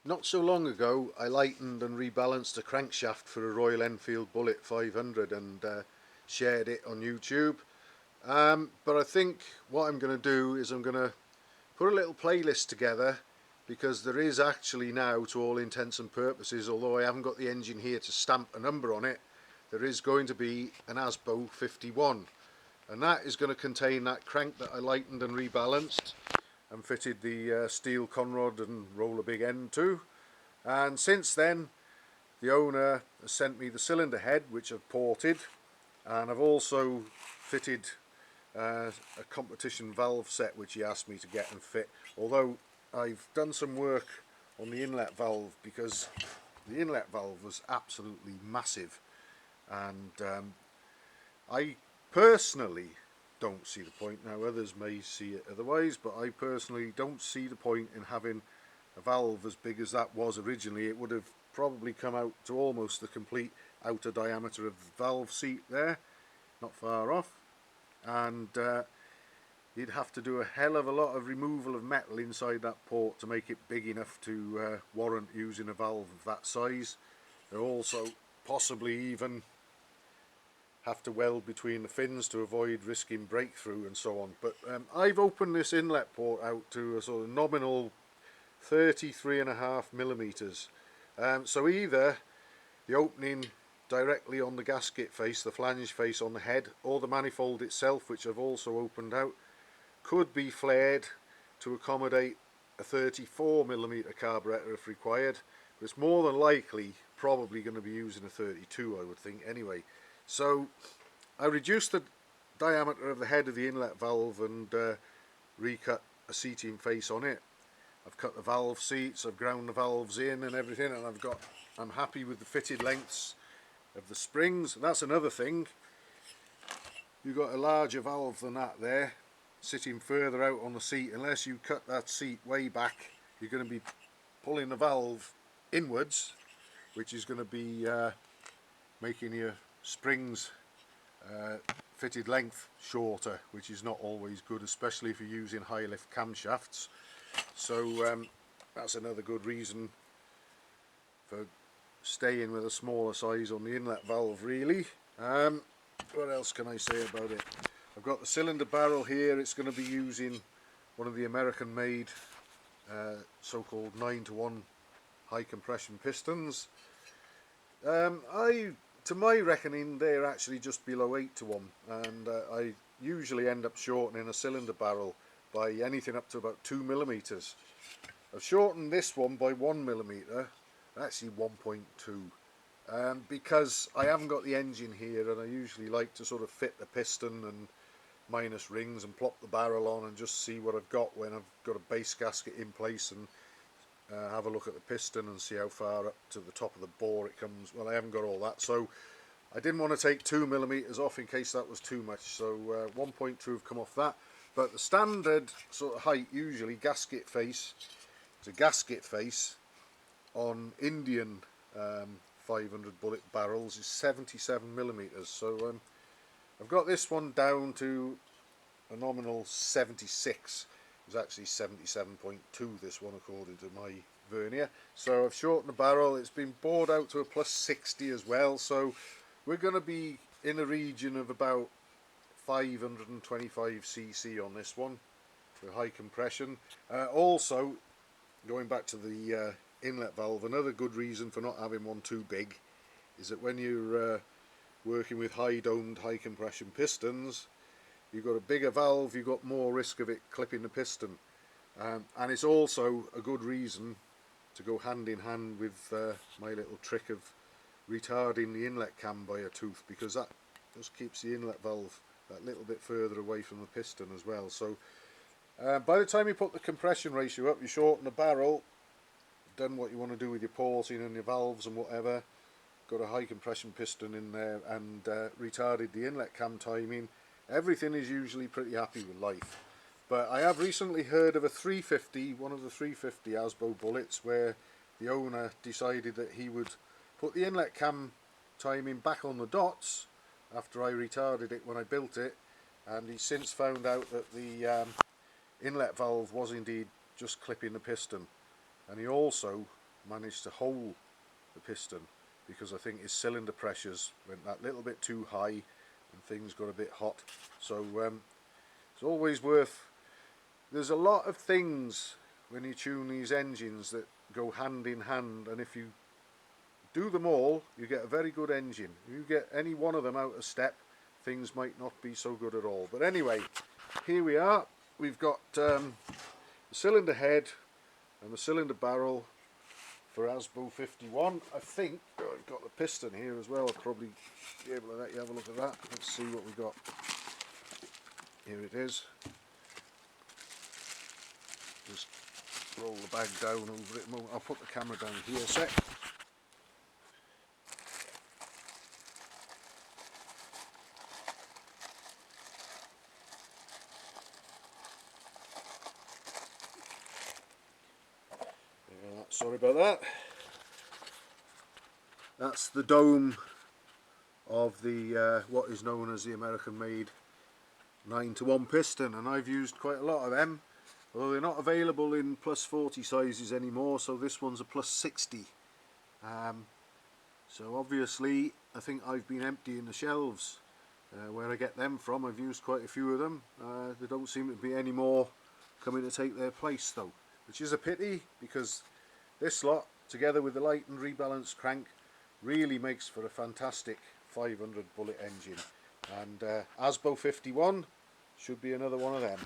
Not so long ago I lightened and rebalanced a crankshaft for a Royal Enfield Bullet 500 and shared it on YouTube. But I think what I'm going to do is I'm going to put a little playlist together, because there is actually now, to all intents and purposes, although I haven't got the engine here to stamp a number on it, there is going to be an Asbo 51, and that is going to contain that crank that I lightened and rebalanced and fitted the steel conrod and roller big end to. And since then the owner has sent me the cylinder head, which I've ported, and I've also fitted a competition valve set which he asked me to get and fit, although I've done some work on the inlet valve because the inlet valve was absolutely massive, and I personally don't see the point. Now others may see it otherwise, but I personally don't see the point in having a valve as big as that was originally. It would have probably come out to almost the complete outer diameter of the valve seat there, not far off, and you'd have to do a hell of a lot of removal of metal inside that port to make it big enough to warrant using a valve of that size. They'll also possibly even have to weld between the fins to avoid risking breakthrough and so on. But I've opened this inlet port out to a sort of nominal 33.5 millimeters. So either the opening directly on the gasket face, the flange face on the head, or the manifold itself, which I've also opened out, could be flared to accommodate a 34mm carburettor if required, but it's more than likely probably going to be using a 32, I would think anyway. So I reduced the diameter of the head of the inlet valve and recut a seating face on it. I've cut the valve seats, I've ground the valves in and everything, and I'm happy with the fitted lengths of the springs. And that's another thing, you've got a larger valve than that there sitting further out on the seat. Unless you cut that seat way back, you're going to be pulling the valve inwards, which is going to be making your springs fitted length shorter, which is not always good, especially if you're using high lift camshafts. So that's another good reason for staying with a smaller size on the inlet valve, really. What else can I say about it? I've got the cylinder barrel here. It's going to be using one of the American made so-called 9-to-1 high compression pistons. To my reckoning, they're actually just below 8-to-1, and I usually end up shortening a cylinder barrel by anything up to about 2mm. I've shortened this one by 1mm, actually 1.2, because I haven't got the engine here, and I usually like to sort of fit the piston and minus rings and plop the barrel on and just see what I've got when I've got a base gasket in place, and have a look at the piston and see how far up to the top of the bore it comes. Well, I haven't got all that, so I didn't want to take 2mm off in case that was too much, so 1.2 have come off that. But the standard sort of height, usually gasket face to gasket face on Indian 500 bullet barrels, is 77mm. So I've got this one down to a nominal 76. It was actually 77.2, this one, according to my vernier. So I've shortened the barrel. It's been bored out to a plus 60 as well, so we're going to be in a region of about 525cc on this one for high compression. Also, going back to the inlet valve, another good reason for not having one too big is that when you're working with high domed high compression pistons, you've got a bigger valve, you've got more risk of it clipping the piston, and it's also a good reason to go hand in hand with my little trick of retarding the inlet cam by a tooth, because that just keeps the inlet valve that little bit further away from the piston as well. So by the time you put the compression ratio up, you shorten the barrel, done what you want to do with your porting and your valves and whatever, got a high compression piston in there, and retarded the inlet cam timing, everything is usually pretty happy with life. But I have recently heard of a 350, one of the 350 Asbo bullets, where the owner decided that he would put the inlet cam timing back on the dots after I retarded it when I built it, and he's since found out that the inlet valve was indeed just clipping the piston, and he also managed to hold the piston, because I think his cylinder pressures went that little bit too high and things got a bit hot. So it's always worth, there's a lot of things when you tune these engines that go hand in hand, and if you do them all you get a very good engine. If you get any one of them out of step, things might not be so good at all. But anyway, here we are. We've got the cylinder head and the cylinder barrel for Asbo 51. I think I've got the piston here as well. I'll probably be able to let you have a look at that. Let's see what we got. Here it is. Just roll the bag down over it. I'll put the camera down here a sec. Sorry about that. That's the dome of the what is known as the American made 9:1 piston, and I've used quite a lot of them, although they're not available in plus 40 sizes anymore, so this one's a plus 60. So obviously I think I've been emptying the shelves where I get them from. I've used quite a few of them. There don't seem to be any more coming to take their place though, which is a pity, because this lot, together with the lightened rebalanced crank, really makes for a fantastic 500 bullet engine, and Asbo 51 should be another one of them.